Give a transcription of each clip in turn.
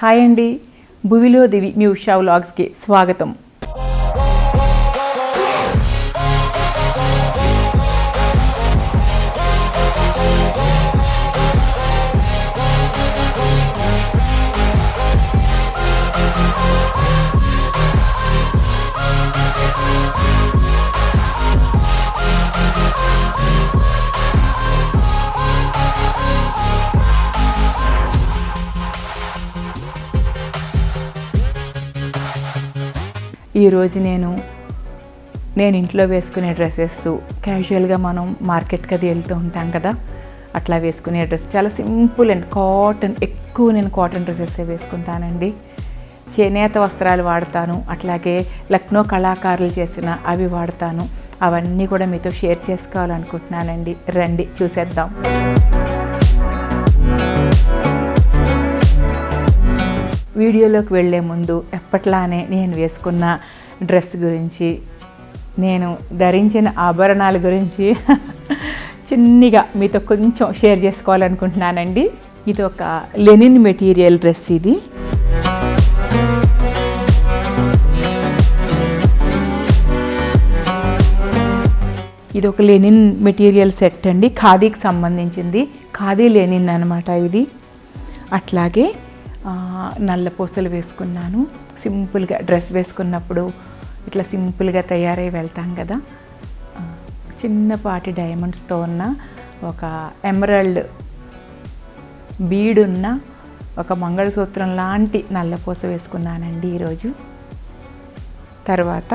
Hi అండి, భువిలో దివి మీ ఉషా వ్లాగ్స్కి స్వాగతం. ఈరోజు నేను ఇంట్లో వేసుకునే డ్రెస్సెస్ క్యాజువల్గా మనం మార్కెట్కి అది వెళ్తూ ఉంటాం కదా, అట్లా వేసుకునే డ్రెస్ చాలా సింపుల్ అండ్ కాటన్. ఎక్కువ నేను కాటన్ డ్రెస్సెస్ వేసుకుంటానండి. చేనేత వస్త్రాలు వాడతాను, అట్లాగే లక్నో కళాకారులు చేసిన అవి వాడతాను. అవన్నీ కూడా మీతో షేర్ చేసుకోవాలనుకుంటున్నానండి. రండి చూసేద్దాం. వీడియోలోకి వెళ్ళే ముందు ఎప్పట్లానే నేను వేసుకున్న డ్రెస్ గురించి, నేను ధరించిన ఆభరణాల గురించి చిన్నగా మీతో కొంచెం షేర్ చేసుకోవాలనుకుంటున్నానండి. ఇది ఒక లెనిన్ మెటీరియల్ డ్రెస్. ఇది ఒక లెనిన్ మెటీరియల్ సెట్ అండి, ఖాదీకి సంబంధించింది. ఖాదీ లెనిన్ అనమాట ఇది. అట్లాగే నల్ల పూసలు వేసుకున్నాను. సింపుల్గా డ్రెస్ వేసుకున్నప్పుడు ఇట్లా సింపుల్గా తయారై వెళ్తాం కదా. చిన్నపాటి డైమండ్స్తో ఉన్న ఒక ఎమరల్డ్ బీడ్ ఉన్న ఒక మంగళసూత్రం లాంటి నల్ల పూస వేసుకున్నానండి ఈరోజు. తర్వాత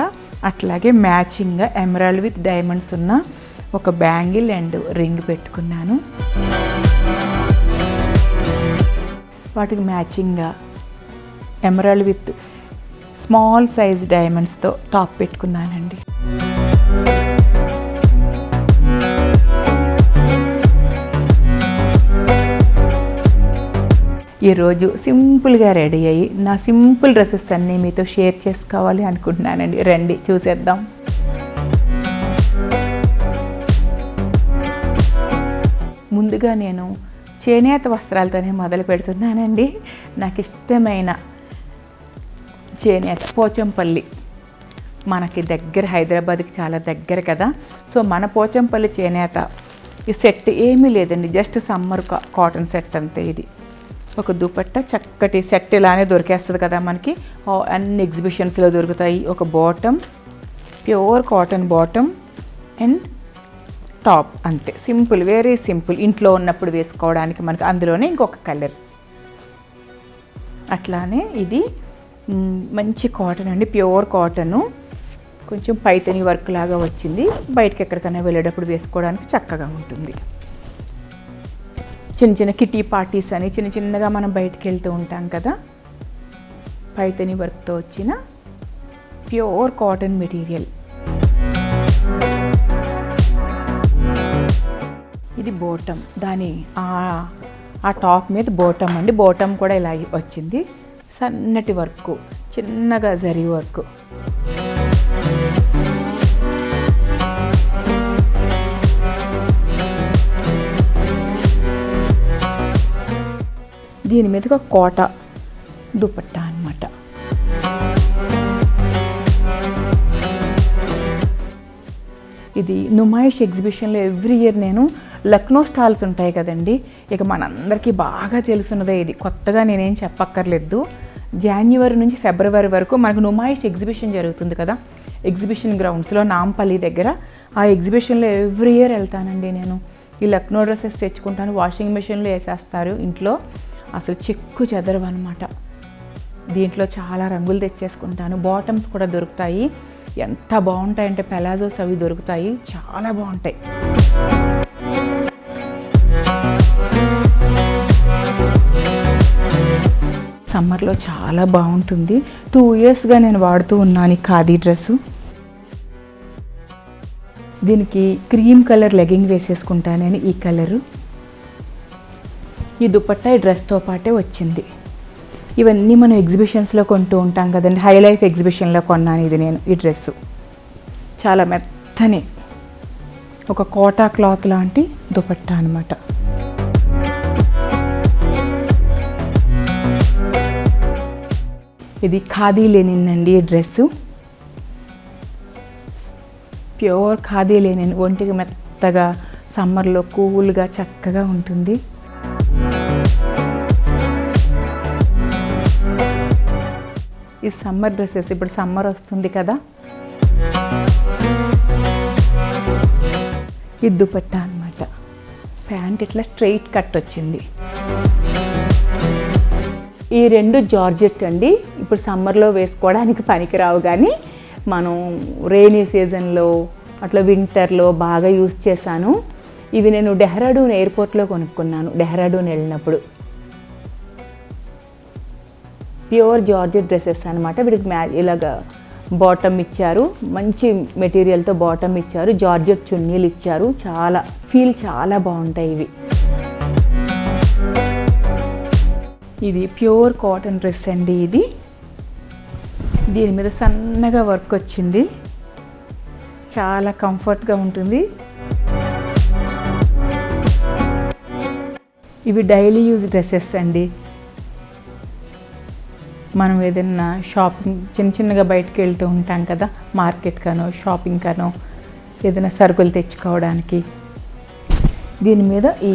అట్లాగే మ్యాచింగ్గా ఎమరల్డ్ విత్ డైమండ్స్ ఉన్న ఒక బ్యాంగిల్ అండ్ రింగ్ పెట్టుకున్నాను. వాటికి మ్యాచింగ్గా ఎమరల్డ్ విత్ స్మాల్ సైజ్ డైమండ్స్తో టాప్ పెట్టుకున్నానండి. ఈరోజు సింపుల్గా రెడీ అయ్యి నా సింపుల్ డ్రెస్సెస్ అన్నీ మీతో షేర్ చేసుకోవాలి అనుకుంటున్నానండి. రండి చూసేద్దాం. ముందుగా నేను చేనేత వస్త్రాలతోనే మొదలు పెడుతున్నానండి. నాకు ఇష్టమైన చేనేత పోచంపల్లి, మనకి దగ్గర, హైదరాబాద్కి చాలా దగ్గర కదా. సో మన పోచంపల్లి చేనేత ఈ సెట్ ఏమీ లేదండి, జస్ట్ సమ్మర్ కాటన్ సెట్ అంతే. ఇది ఒక దుపట్టా చక్కటి సెట్ ఇలానే దొరికేస్తుంది కదా మనకి, అన్ని ఎగ్జిబిషన్స్లో దొరుకుతాయి. ఒక bottom, pure cotton bottom and top, అంతే. Simple, very simple. ఇంట్లో ఉన్నప్పుడు వేసుకోవడానికి మనకి. అందులోనే ఇంకొక కలర్. అట్లానే ఇది మంచి కాటన్ అండి, ప్యూర్ కాటను. కొంచెం పైతని వర్క్ లాగా వచ్చింది. బయటకి ఎక్కడికైనా వెళ్ళేటప్పుడు వేసుకోవడానికి చక్కగా ఉంటుంది. చిన్న చిన్న కిటీ పార్టీస్ అని చిన్న చిన్నగా మనం బయటకు వెళ్తూ ఉంటాం కదా. పైతని వర్క్తో వచ్చిన ప్యూర్ కాటన్ మెటీరియల్. ఇది బోటమ్, దాని ఆ టాప్ మీద బోటమ్ అండి. బోటమ్ కూడా ఇలా వచ్చింది, సన్నటి వర్క్, చిన్నగా జరీ వర్క్. దీని మీద ఒక కోట దుపట్టా అన్నమాట. ఇది నుమాయిష్ ఎగ్జిబిషన్లో ఎవ్రీ ఇయర్ నేను లక్నో స్టాల్స్ ఉంటాయి కదండి, ఇక మనందరికీ బాగా తెలుసున్నదే. ఇది కొత్తగా నేనేం చెప్పక్కర్లేదు. జనవరి నుంచి ఫిబ్రవరి వరకు మనకు నుమాయిష్ ఎగ్జిబిషన్ జరుగుతుంది కదా, ఎగ్జిబిషన్ గ్రౌండ్స్లో నాంపల్లి దగ్గర. ఆ ఎగ్జిబిషన్లో ఎవ్రీ ఇయర్ వెళ్తానండి నేను. ఈ లక్నో డ్రెస్సెస్ తెచ్చుకుంటాను, వాషింగ్ మెషిన్లో వేసేస్తారు ఇంట్లో, అసలు చెక్కు చెదరవు అనమాట. దీంట్లో చాలా రంగులు తెచ్చేసుకుంటాను. బాటమ్స్ కూడా దొరుకుతాయి, ఎంత బాగుంటాయంటే పెలాజోస్ అవి దొరుకుతాయి, చాలా బాగుంటాయి. సమ్మర్లో చాలా బాగుంటుంది. 2 ఇయర్స్గా నేను వాడుతూ ఉన్నాను ఈ ఖాదీ డ్రెస్సు. దీనికి క్రీమ్ కలర్ లెగ్గింగ్ వేసేసుకుంటాను నేను, ఈ కలరు. ఈ దుపట్టా ఈ డ్రెస్తో పాటే వచ్చింది. ఇవన్నీ మనం ఎగ్జిబిషన్స్లో కొంటూ ఉంటాం కదండి. హై లైఫ్ ఎగ్జిబిషన్లో కొన్నాను ఇది నేను. ఈ డ్రెస్సు చాలా మెత్తని ఒక కోటా క్లాత్ లాంటి దుపట్టా అనమాట. ఇది ఖాదీ లెనిన్ అండి ఈ డ్రెస్సు. ప్యూర్ ఖాదీ లెనిన్, ఒంటికి మెత్తగా సమ్మర్లో కూల్గా చక్కగా ఉంటుంది. ఈ సమ్మర్ డ్రెస్సెస్, ఇప్పుడు సమ్మర్ వస్తుంది కదా, ఈ దుపట్టా అన్నమాట. ప్యాంట్ ఇట్లా స్ట్రైట్ కట్ వచ్చింది. ఈ రెండు జార్జెట్ అండి. ఇప్పుడు సమ్మర్లో వేసుకోవడానికి పనికిరావు, కానీ మనం రెయినీ సీజన్లో అట్లా వింటర్లో బాగా యూజ్ చేశాను. ఇవి నేను డెహ్రాడూన్ ఎయిర్పోర్ట్లో కొనుక్కున్నాను డెహ్రాడూన్ వెళ్ళినప్పుడు. ప్యూర్ జార్జెట్ డ్రెస్సెస్ అనమాట. వీటికి ఇలాగా బాటమ్ ఇచ్చారు, మంచి మెటీరియల్తో బాటమ్ ఇచ్చారు, జార్జెట్ చున్నీలు ఇచ్చారు. చాలా బాగుంటాయి ఇవి. ఇది ప్యూర్ కాటన్ డ్రెస్ అండి. దీని మీద సన్నగా వర్క్ వచ్చింది, చాలా కంఫర్ట్గా ఉంటుంది. ఇవి డైలీ యూజ్ డ్రెస్సెస్ అండి. మనం ఏదైనా షాపింగ్ చిన్నగా బయటకు వెళ్తూ ఉంటాం కదా, మార్కెట్ కనో షాపింగ్ కనో ఏదైనా సరుకులు తెచ్చుకోవడానికి. దీని మీద ఈ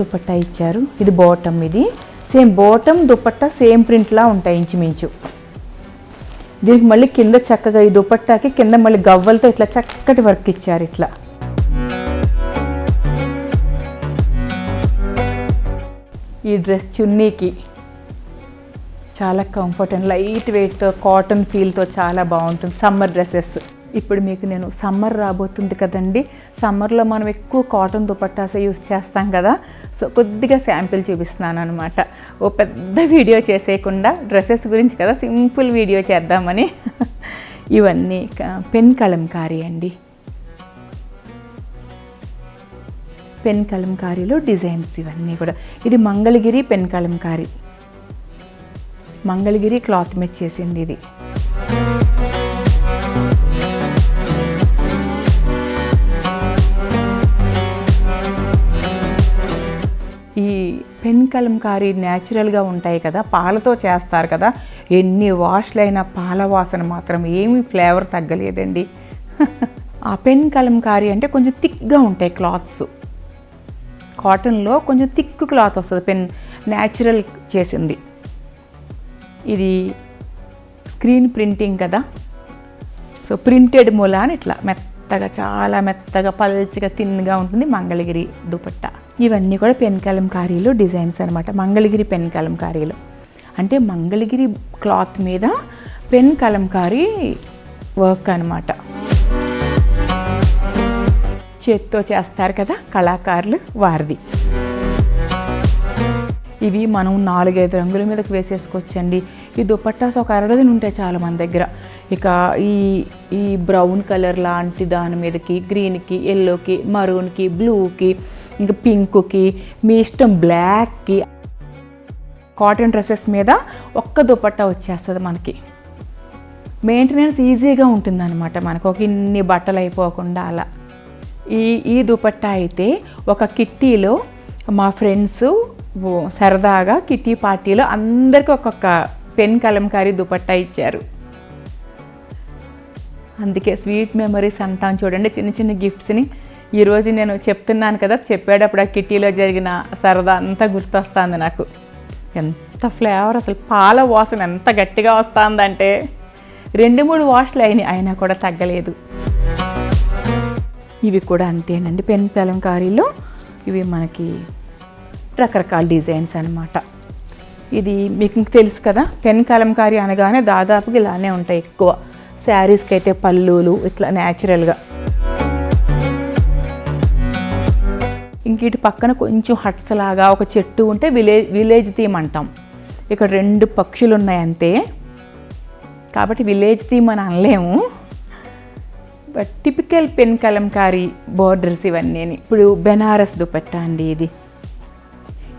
దుపట్టా ఇచ్చారు. ఇది బాటమ్. ఇది సేమ్ బాటమ్ దుపట్టా సేమ్ ప్రింట్లా ఉంటాయి ఇంచుమించు. దీనికి మళ్ళీ కింద చక్కగా ఈ దుపట్టాకి కింద మళ్ళీ గవ్వలతో ఇట్లా చక్కటి వర్క్ ఇచ్చారు. ఇట్లా ఈ డ్రెస్ చున్నీకి చాలా కంఫర్ట్ అండ్ లైట్ వెయిట్తో కాటన్ ఫీల్తో చాలా బాగుంటుంది సమ్మర్ డ్రెస్సెస్. ఇప్పుడు మీకు నేను సమ్మర్ రాబోతుంది కదండి, సమ్మర్లో మనం ఎక్కువ కాటన్ దుపట్టాసే యూస్ చేస్తాం కదా. సో కొద్దిగా శాంపిల్ చూపిస్తున్నాను అనమాట. ఓ పెద్ద వీడియో చేసేయకుండా డ్రెస్సెస్ గురించి కదా సింపుల్ వీడియో చేద్దామని. ఇవన్నీ పెన్ కలంకారీ అండి. పెన్ కలంకారీలో డిజైన్స్ ఇవన్నీ కూడా. ఇది మంగళగిరి పెన్ కలంకారీ, మంగళగిరి క్లాత్ మీద చేసింది ఇది. ఈ పెన్ కలంకారీ న్యాచురల్గా ఉంటాయి కదా, పాలతో చేస్తారు కదా. ఎన్ని వాష్లైనా పాల వాసన మాత్రం ఏమీ ఫ్లేవర్ తగ్గలేదండి. ఆ పెన్ కలంకారీ అంటే కొంచెం థిక్గా ఉంటాయి క్లాత్స్. కాటన్లో కొంచెం థిక్ క్లాత్ వస్తుంది, పెన్ న్యాచురల్ చేసింది. ఇది స్క్రీన్ ప్రింటింగ్ కదా, సో ప్రింటెడ్ మూలాన్ని ఇట్లా మెత్తగా, చాలా మెత్తగా పల్చగా థిన్గా ఉంటుంది మంగళగిరి దుపట్టా. ఇవన్నీ కూడా పెన్ కలంకారీలో డిజైన్స్ అనమాట. మంగళగిరి పెన్ కలంకారీలో అంటే మంగళగిరి క్లాత్ మీద పెన్ కలంకారీ వర్క్ అనమాట. చేత్తో చేస్తారు కదా కళాకారులు, వారిది. ఇవి మనం 4-5 రంగుల మీదకి వేసేసుకోవచ్చండి. ఈ దుపట్టాస్ ఒక 6 డజన్ ఉంటాయి చాలా మన దగ్గర. ఇక ఈ బ్రౌన్ కలర్ లాంటి దాని మీదకి గ్రీన్కి, ఎల్లోకి, మరూన్కి, బ్లూకి, ఇంకా పింక్కి, మీ ఇష్టం బ్లాక్కి, కాటన్ డ్రెస్సెస్ మీద ఒక్క దుపట్టా వచ్చేస్తుంది మనకి. మెయింటెనెన్స్ ఈజీగా ఉంటుందన్నమాట మనకు, ఒక ఇన్ని బట్టలు అయిపోకుండా అలా. ఈ దుపట్టా అయితే ఒక కిట్టీలో మా ఫ్రెండ్స్ సరదాగా కిట్టీ పార్టీలో అందరికీ ఒక్కొక్క పెన్ కలంకారీ దుపట్టా ఇచ్చారు. అందుకే స్వీట్ మెమరీస్ అంటాం చూడండి, చిన్న చిన్న గిఫ్ట్స్ని. ఈరోజు నేను చెప్తున్నాను కదా, చెప్పేటప్పుడు ఆ కిట్టీలో జరిగిన సరదా అంతా గుర్తొస్తుంది నాకు. ఎంత ఫ్లేవర్, అసలు పాల వాసన ఎంత గట్టిగా వస్తుందంటే 2-3 వాష్లు అయినా కూడా తగ్గలేదు. ఇవి కూడా అంతేనండి, పెన్ కలంకారీలో ఇవి మనకి రకరకాల డిజైన్స్ అనమాట. ఇది మీకు తెలుసు కదా, పెన్ కలంకారీ అనగానే దాదాపుగా ఇలానే ఉంటాయి ఎక్కువ. శారీస్కి అయితే పళ్ళులు ఇట్లా న్యాచురల్గా. ఇంక ఇటు పక్కన కొంచెం హట్స్ లాగా ఒక చెట్టు ఉంటే విలేజ్ థీమ్ అంటాం. ఇక్కడ 2 పక్షులు ఉన్నాయి అంతే, కాబట్టి విలేజ్ థీమ్ అని అనలేము. But typical pen Kalamkari borders ఇవన్నీ. ఇప్పుడు బెనారస్ దుపట్టా అండి.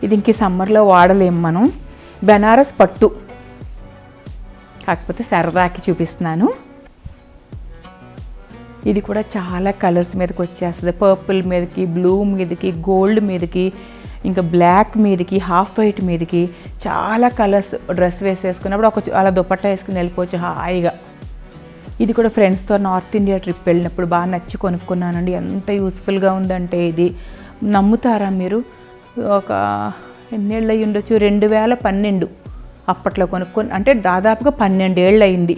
ఇది ఇంక సమ్మర్లో వాడలేము మనం. బెనారస్ పట్టు, కాకపోతే సరదాకి చూపిస్తున్నాను. ఇది కూడా చాలా కలర్స్ మీదకి వచ్చేస్తుంది. పర్పుల్ మీదకి, బ్లూ మీదకి, గోల్డ్ మీదకి, ఇంకా బ్లాక్ మీదకి హాఫ్ వైట్ మీదకి చాలా కలర్స్ డ్రెస్ వేసేసుకున్నప్పుడు అలా దుపట్టా వేసుకుని వెళ్ళిపోవచ్చు హాయిగా. ఇది కూడా ఫ్రెండ్స్తో నార్త్ ఇండియా ట్రిప్ వెళ్ళినప్పుడు బాగా నచ్చి కొనుక్కున్నానండి. ఎంత యూస్ఫుల్గా ఉందంటే ఇది నమ్ముతారా మీరు, ఒక ఎన్నేళ్ళు అయ్యి ఉండొచ్చు, 2012 అప్పట్లో కొనుక్కొని, అంటే దాదాపుగా 12 ఏళ్ళు అయింది.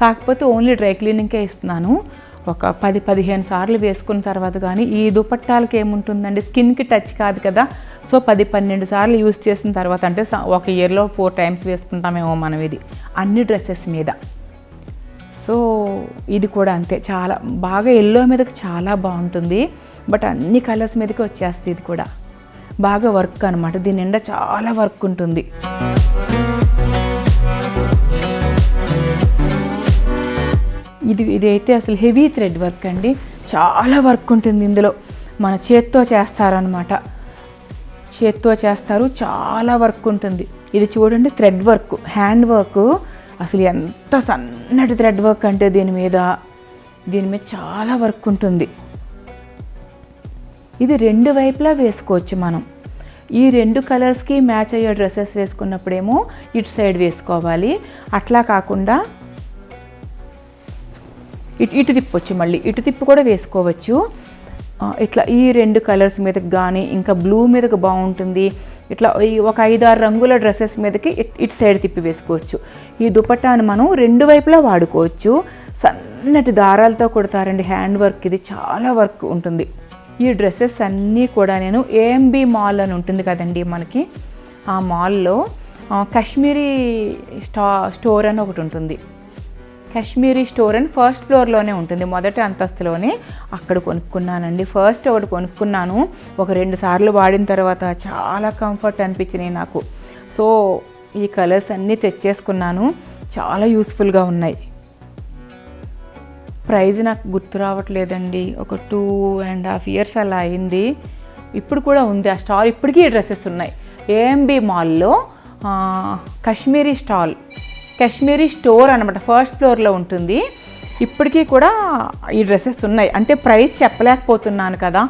కాకపోతే ఓన్లీ డ్రై క్లీనింగ్కే ఇస్తున్నాను. ఒక 10-15 సార్లు వేసుకున్న తర్వాత కానీ ఈ దుపట్టాలకి ఏముంటుందండి, స్కిన్కి టచ్ కాదు కదా. సో 10-12 సార్లు యూస్ చేసిన తర్వాత, అంటే ఒక ఇయర్లో 4 టైమ్స్ వేసుకుంటామేమో మనం ఇది అన్ని డ్రెస్సెస్ మీద. సో ఇది కూడా అంతే, చాలా బాగా ఎల్లో మీదకి చాలా బాగుంటుంది. బట్ అన్ని కలర్స్ మీదకి వచ్చేస్తుంది. ఇది కూడా బాగా వర్క్ అనమాట, దీని నిండా చాలా వర్క్ ఉంటుంది. ఇదైతే అసలు హెవీ థ్రెడ్ వర్క్ అండి, చాలా వర్క్ ఉంటుంది ఇందులో. మన చేత్తో చేస్తారనమాట, చేత్తో చేస్తారు, చాలా వర్క్ ఉంటుంది. ఇది చూడండి థ్రెడ్ వర్క్, హ్యాండ్ వర్క్, అసలు ఎంత సన్నటి థ్రెడ్ వర్క్ అంటే దీని మీద చాలా వర్క్ ఉంటుంది. ఇది 2 వైపులా వేసుకోవచ్చు మనం. ఈ 2 కలర్స్కి మ్యాచ్ అయ్యే డ్రెస్సెస్ వేసుకున్నప్పుడేమో ఇటు సైడ్ వేసుకోవాలి, అట్లా కాకుండా ఇటు తిప్పొచ్చు, మళ్ళీ ఇటు తిప్పి కూడా వేసుకోవచ్చు. ఇట్లా ఈ 2 కలర్స్ మీదకి కానీ, ఇంకా బ్లూ మీదకి బాగుంటుంది. ఇట్లా ఒక 5-6 రంగుల డ్రెస్సెస్ మీదకి ఇటు సైడ్ తిప్పి వేసుకోవచ్చు. ఈ దుపట్టాను మనం 2 వైపులా వాడుకోవచ్చు. సన్నటి దారాలతో కుడతారండి, హ్యాండ్ వర్క్, ఇది చాలా వర్క్ ఉంటుంది. ఈ డ్రెస్సెస్ అన్నీ కూడా నేను AMB మాల్ అని ఉంటుంది కదండి మనకి, ఆ మాల్లో కాశ్మీరీ స్టోర్ అని ఒకటి ఉంటుంది. కాశ్మీరీ స్టోర్ అని ఫస్ట్ ఫ్లోర్లోనే ఉంటుంది, మొదటి అంతస్తులోనే. అక్కడ కొనుక్కున్నానండి. ఫస్ట్ ఒకటి కొనుక్కున్నాను, ఒక 2 సార్లు వాడిన తర్వాత చాలా కంఫర్ట్ అనిపించినాయి నాకు. సో ఈ కలర్స్ అన్నీ తెచ్చేసుకున్నాను, చాలా యూస్ఫుల్గా ఉన్నాయి. ప్రైజ్ నాకు గుర్తు రావట్లేదండి, ఒక 2.5 years అలా అయింది. ఇప్పుడు కూడా ఉంది ఆ స్టాల్, ఇప్పటికీ ఈ డ్రెస్సెస్ ఉన్నాయి. AMB మాల్లో కాశ్మీరీ స్టోర్ అనమాట, ఫస్ట్ ఫ్లోర్లో ఉంటుంది. ఇప్పటికీ కూడా ఈ డ్రెస్సెస్ ఉన్నాయి. అంటే ప్రైస్ చెప్పలేకపోతున్నాను కదా,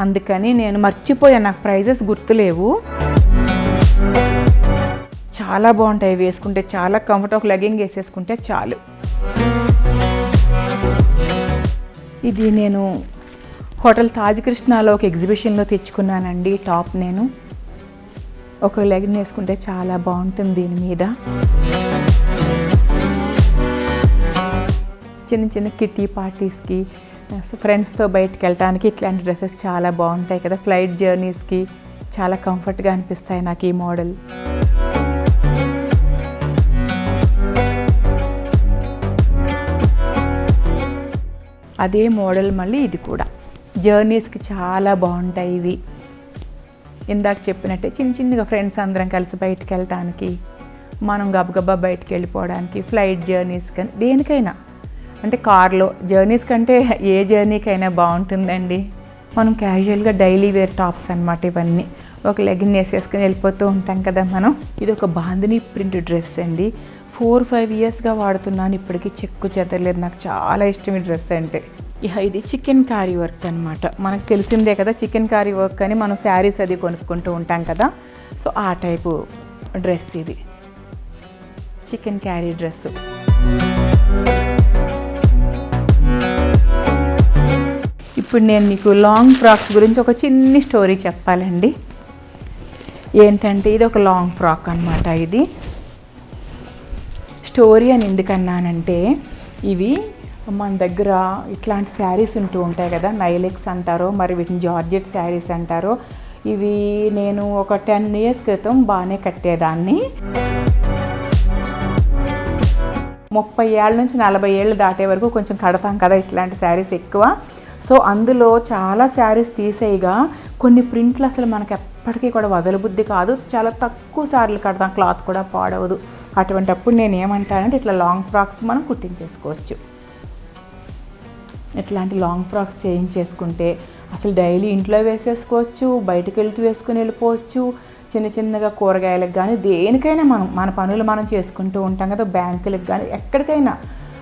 అందుకని నేను మర్చిపోయాను, నాకు ప్రైజెస్ గుర్తులేవు. చాలా బాగుంటాయి వేసుకుంటే, చాలా కంఫర్ట్. ఒక లెగ్గింగ్ వేసేసుకుంటే చాలు. ఇది నేను హోటల్ తాజ్ కృష్ణాలో ఒక ఎగ్జిబిషన్లో తెచ్చుకున్నానండి. టాప్ నేను ఒక లెగ్గింగ్ వేసుకుంటే చాలా బాగుంటుంది దీని మీద. చిన్న చిన్న కిటీ పార్టీస్కి, ఫ్రెండ్స్తో బయటకు వెళ్ళడానికి ఇట్లాంటి డ్రెస్సెస్ చాలా బాగుంటాయి కదా. ఫ్లైట్ జర్నీస్కి చాలా కంఫర్ట్గా అనిపిస్తాయి నాకు ఈ మోడల్. అదే మోడల్ మళ్ళీ ఇది కూడా జర్నీస్కి చాలా బాగుంటాయి ఇవి. ఇందాక చెప్పినట్టే చిన్నగా ఫ్రెండ్స్ అందరం కలిసి బయటకు వెళ్ళటానికి, మనం గబగబా బయటకు వెళ్ళిపోవడానికి, ఫ్లైట్ జర్నీస్ కానీ దేనికైనా, అంటే కార్లో జర్నీస్ కంటే ఏ జర్నీకైనా బాగుంటుందండి. మనం క్యాజువల్గా డైలీ వేర్ టాప్స్ అనమాట ఇవన్నీ. ఒక లెగ్గిన్ వేసేసుకుని వెళ్ళిపోతూ ఉంటాం కదా మనం. ఇది ఒక బాందిని ప్రింట్ డ్రెస్ అండి, 4-5 yearsగా వాడుతున్నాను, ఇప్పటికీ చెక్కు చెదరలేదు. నాకు చాలా ఇష్టం ఈ డ్రెస్ అంటే. ఇది చికెన్ కారీ వర్క్ అనమాట. మనకు తెలిసిందే కదా చికెన్ కారీ వర్క్ అని, మనం శారీస్ అది కొనుక్కుంటూ ఉంటాం కదా. సో ఆ టైపు డ్రెస్ ఇది, చికెన్ క్యారీ డ్రెస్. ఇప్పుడు నేను మీకు లాంగ్ ఫ్రాక్స్ గురించి ఒక చిన్ని స్టోరీ చెప్పాలండి. ఏంటంటే ఇది ఒక లాంగ్ ఫ్రాక్ అనమాట. ఇది స్టోరీ అని ఎందుకన్నానంటే, ఇవి మన దగ్గర ఇట్లాంటి శారీస్ ఉంటూ ఉంటాయి కదా, నైలెక్స్ అంటారో మరి వీటిని జార్జెట్ శారీస్ అంటారో. ఇవి నేను ఒక 10 years క్రితం బాగానే కట్టేదాన్ని. 30 ఏళ్ళ నుంచి 40 ఏళ్ళు దాటే వరకు కొంచెం కడతాం కదా ఇట్లాంటి శారీస్ ఎక్కువ. సో అందులో చాలా శారీస్ తీసేయగా కొన్ని ప్రింట్లు అసలు మనకి ఎప్పటికీ కూడా వదలబుద్ధి కాదు, చాలా తక్కువ సార్లు కడతాం, క్లాత్ కూడా పాడవదు. అటువంటప్పుడు నేను ఏమంటానంటే ఇట్లా లాంగ్ ఫ్రాక్స్ మనం కుట్టించేసుకోవచ్చు. ఇట్లాంటి లాంగ్ ఫ్రాక్స్ చేయించేసుకుంటే అసలు డైలీ ఇంట్లో వేసేసుకోవచ్చు, బయటకు వెళ్తూ వేసుకుని వెళ్ళిపోవచ్చు. చిన్నగా కూరగాయలకు కానీ దేనికైనా మన పనులు మనం చేసుకుంటూ ఉంటాం కదా, బ్యాంకులకు కానీ ఎక్కడికైనా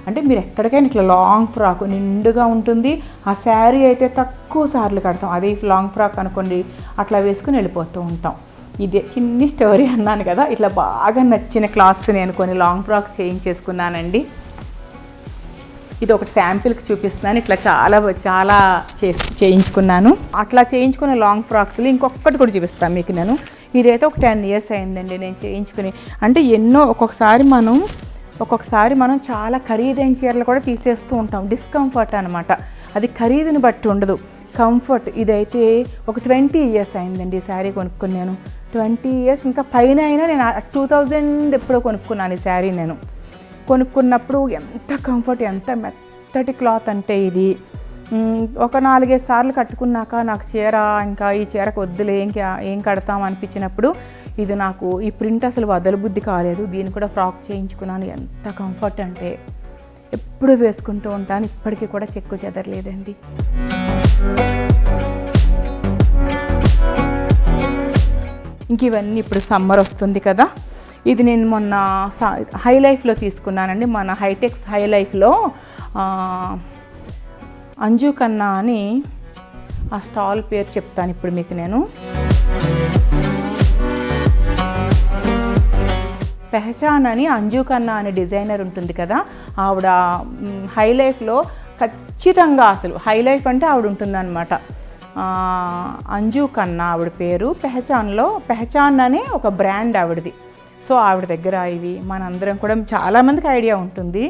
అంటే మీరు ఎక్కడికైనా ఇట్లా లాంగ్ ఫ్రాక్ నిండుగా ఉంటుంది. ఆ శారీ అయితే తక్కువ సార్లు కడతాం. అదే లాంగ్ ఫ్రాక్ అనుకోండి అట్లా వేసుకుని వెళ్ళిపోతూ ఉంటాం. ఇదే చిన్ని స్టోరీ అన్నాను కదా. ఇట్లా బాగా నచ్చిన క్లాత్స్ నేను కొన్ని లాంగ్ ఫ్రాక్స్ చేయించేసుకున్నానండి. ఇది ఒకటి శాంపిల్కి చూపిస్తున్నాను. ఇట్లా చాలా చేయించుకున్నాను. అట్లా చేయించుకున్న లాంగ్ ఫ్రాక్స్లో ఇంకొకటి కూడా చూపిస్తాను మీకు నేను. ఇదైతే ఒక 10 years అయిందండి నేను చేయించుకుని. అంటే ఎన్నో ఒక్కొక్కసారి మనం చాలా ఖరీదైన చీరలు కూడా తీసేస్తూ ఉంటాం. డిస్కంఫర్ట్ అనమాట. అది ఖరీదుని బట్టి ఉండదు, కంఫర్ట్. ఇదైతే ఒక 20 years అయిందండి ఈ శారీ కొనుక్కుని నేను. 20 years ఇంకా పైన అయినా నేను 2000 ఎప్పుడో కొనుక్కున్నాను ఈ శారీ నేను. కొనుక్కున్నప్పుడు ఎంత కంఫర్ట్, ఎంత మెత్తటి క్లాత్ అంటే ఇది. ఒక 4-5 సార్లు కట్టుకున్నాక నాకు ఇంకా ఈ చీరకు వద్దులే, ఏం కడతాం అనిపించినప్పుడు ఇది నాకు ఈ ప్రింట్ అసలు వదలబుద్ధి కాలేదు. దీన్ని కూడా ఫ్రాక్ చేయించుకున్నాను. ఎంత కంఫర్ట్ అంటే ఎప్పుడు వేసుకుంటూ ఉంటాను. ఇప్పటికీ కూడా చెక్కు చెదరలేదండి. ఇంక ఇవన్నీ ఇప్పుడు సమ్మర్ వస్తుంది కదా. ఇది నేను మొన్న హై లైఫ్లో తీసుకున్నానండి. మన హైటెక్స్ హై లైఫ్లో అంజు కన్నా అని ఆ స్టాల్ పేరు చెప్తాను ఇప్పుడు మీకు నేను. పెహచాన్ అని అంజు కన్నా అనే డిజైనర్ ఉంటుంది కదా, ఆవిడ హై లైఫ్లో ఖచ్చితంగా అసలు హై లైఫ్ అంటే ఆవిడ ఉంటుందన్నమాట. అంజు కన్నా ఆవిడ పేరు. పెహచాన్ అనే ఒక బ్రాండ్ ఆవిడది. సో ఆవిడ దగ్గర ఇవి మనందరం కూడా చాలామందికి ఐడియా ఉంటుంది.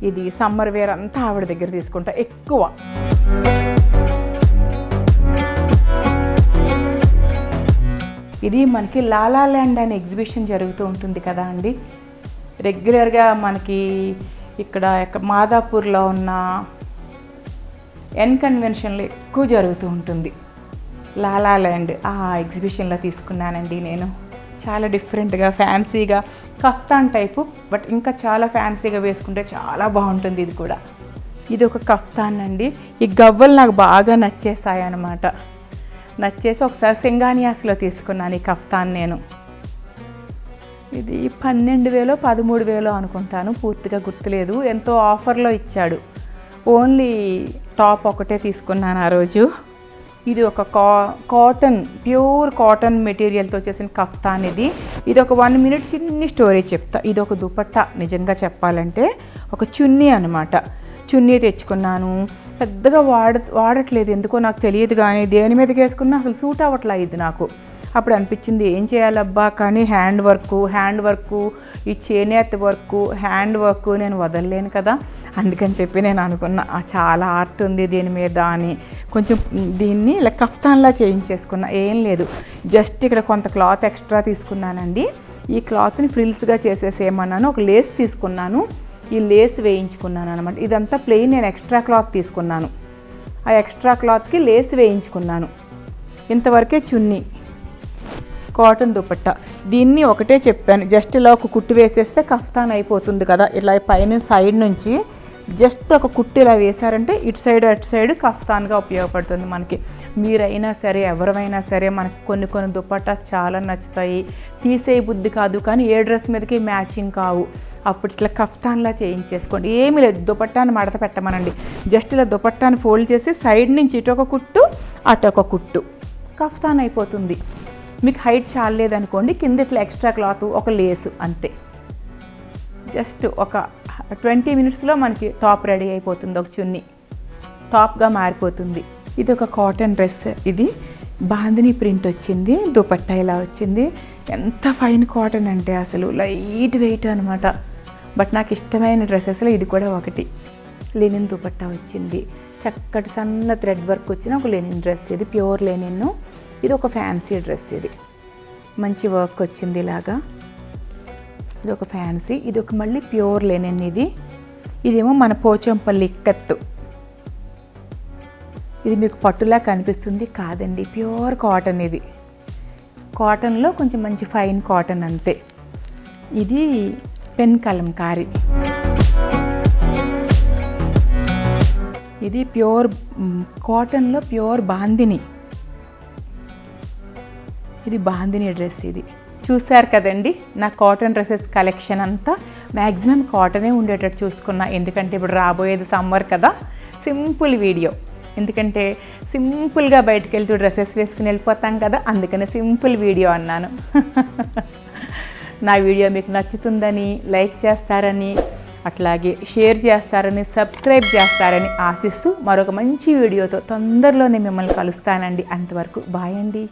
ఇది సమ్మర్ వేర్ అంతా ఆవిడ దగ్గర తీసుకుంటా ఎక్కువ. ఇది మనకి లాలా ల్యాండ్ అనే ఎగ్జిబిషన్ జరుగుతూ ఉంటుంది కదా అండి. రెగ్యులర్గా మనకి ఇక్కడ మాదాపూర్లో ఉన్న ఎన్ కన్వెన్షన్లో ఎక్కువ జరుగుతూ ఉంటుంది లాలా ల్యాండ్. ఆ ఎగ్జిబిషన్లో తీసుకున్నానండి నేను. చాలా డిఫరెంట్గా ఫ్యాన్సీగా కఫ్తాన్ టైపు, బట్ ఇంకా చాలా ఫ్యాన్సీగా వేసుకుంటే చాలా బాగుంటుంది ఇది కూడా. ఇది ఒక కఫ్తాన్ అండి. ఈ గవ్వలు నాకు బాగా నచ్చేసాయి అన్నమాట. నచ్చేసి ఒకసారి సింగానియాస్లో తీసుకున్నాను ఈ కఫ్తాన్ నేను. ఇది 12,000 13,000 అనుకుంటాను, పూర్తిగా గుర్తులేదు. ఎంతో ఆఫర్లో ఇచ్చాడు. ఓన్లీ టాప్ ఒకటే తీసుకున్నాను ఆ రోజు. ఇది ఒక కాటన్, ప్యూర్ కాటన్ మెటీరియల్తో చేసిన కఫ్తాన్ ఇది. ఇది ఒక 1 minute చిన్ని స్టోరీ చెప్తా. ఇది ఒక దుపట్టా, నిజంగా చెప్పాలంటే ఒక చున్నీ అనమాట. చున్నీ తెచ్చుకున్నాను. పెద్దగా వాడట్లేదు ఎందుకో నాకు తెలియదు, కానీ దేని మీదకి వేసుకున్నా అసలు సూట్ అవ్వట్లేదు ఇది నాకు. అప్పుడు అనిపించింది ఏం చేయాలబ్బా, కానీ హ్యాండ్ వర్క్, ఈ చేనేత హ్యాండ్ వర్క్ నేను వదలలేను కదా. అందుకని చెప్పి నేను అనుకున్నా చాలా ఆర్ట్ ఉంది దీని మీద అని. కొంచెం దీన్ని ఇలా కఫ్తాన్లా చేయించేసుకున్నా. ఏం లేదు, జస్ట్ ఇక్కడ కొంత క్లాత్ ఎక్స్ట్రా తీసుకున్నానండి. ఈ క్లాత్ని ఫ్రిల్స్గా చేసేసేయమన్నాను. ఒక లేస్ తీసుకున్నాను, ఈ లేస్ వేయించుకున్నాను అనమాట. ఇదంతా ప్లెయిన్, నేను ఎక్స్ట్రా క్లాత్ తీసుకున్నాను. ఆ ఎక్స్ట్రా క్లాత్కి లేస్ వేయించుకున్నాను. ఇంతవరకే చున్నీ, కాటన్ దుపట్టా. దీన్ని ఒకటే చెప్పాను, జస్ట్ ఇలా ఒక కుట్టు వేసేస్తే కఫ్తాన్ అయిపోతుంది కదా. ఇలా పైన సైడ్ నుంచి జస్ట్ ఒక కుట్టు ఇలా వేశారంటే ఇటు సైడ్ అటు సైడ్ కఫ్తాన్గా ఉపయోగపడుతుంది మనకి. మీరైనా సరే ఎవరైనా సరే మనకి కొన్ని దుపట్టా చాలా నచ్చుతాయి, తీసే బుద్ధి కాదు, కానీ ఏ డ్రెస్ మీదకి మ్యాచింగ్ కావు. అప్పుడు ఇట్లా కఫ్తాన్లా చేయించేసుకోండి. ఏమీ లేదు, దుపట్టాను మడత పెట్టమనండి. జస్ట్ ఇలా దుపట్టాను ఫోల్డ్ చేసి సైడ్ నుంచి ఇటు ఒక కుట్టు అటు ఒక కుట్టు, కఫ్తాన్ అయిపోతుంది. మీకు హైట్ చాలేదనుకోండి, కింద ఇట్లా ఎక్స్ట్రా క్లాత్, ఒక లేసు, అంతే. జస్ట్ ఒక 20 minutesలో మనకి టాప్ రెడీ అయిపోతుంది. ఒక చున్నీ టాప్గా మారిపోతుంది. ఇది ఒక కాటన్ డ్రెస్. ఇది బాందిని ప్రింట్ వచ్చింది, దుపట్టా ఇలా వచ్చింది. ఎంత ఫైన్ కాటన్ అంటే అసలు లైట్ వెయిట్ అనమాట. బట్ నాకు ఇష్టమైన డ్రెస్సెస్లో ఇది కూడా ఒకటి. లెనిన్ దుపట్టా వచ్చింది, చక్కటి సన్న థ్రెడ్ వర్క్ వచ్చిన ఒక లెనిన్ డ్రెస్. ఇది ప్యూర్ లెనిన్. ఇది ఒక ఫ్యాన్సీ డ్రెస్. ఇది మంచి వర్క్ వచ్చింది ఇలాగా. ఇది ఒక ఫ్యాన్సీ. ఇది ఒక మళ్ళీ ప్యూర్ లెనిన్. ఇదేమో మన పోచంపల్లి ఇక్కత్తు. ఇది మీకు పట్టులా కనిపిస్తుంది, కాదండి, ప్యూర్ కాటన్. ఇది కాటన్లో కొంచెం మంచి ఫైన్ కాటన్ అంతే. ఇది పెన్ కలంకారీ. ఇది ప్యూర్ కాటన్లో ప్యూర్ బాందిని. ఇది బాందిని డ్రెస్. ఇది చూశారు కదండి నా కాటన్ డ్రెస్సెస్ కలెక్షన్ అంతా. మ్యాక్సిమం కాటనే ఉండేటట్టు చూసుకున్నా, ఎందుకంటే ఇప్పుడు రాబోయేది సమ్మర్ కదా. సింపుల్ వీడియో, ఎందుకంటే సింపుల్గా బయటకు వెళ్తూ డ్రెస్సెస్ వేసుకుని వెళ్ళిపోతాం కదా, అందుకనే సింపుల్ వీడియో అన్నాను. నా వీడియో మీకు నచ్చుతుందని, లైక్ చేస్తారని, అట్లాగే షేర్ చేస్తారని, సబ్స్క్రైబ్ చేస్తారని ఆశిస్తూ మరొక మంచి వీడియోతో తొందరలోనే మిమ్మల్ని కలుస్తానండి. అంతవరకు బాయ్ అండి.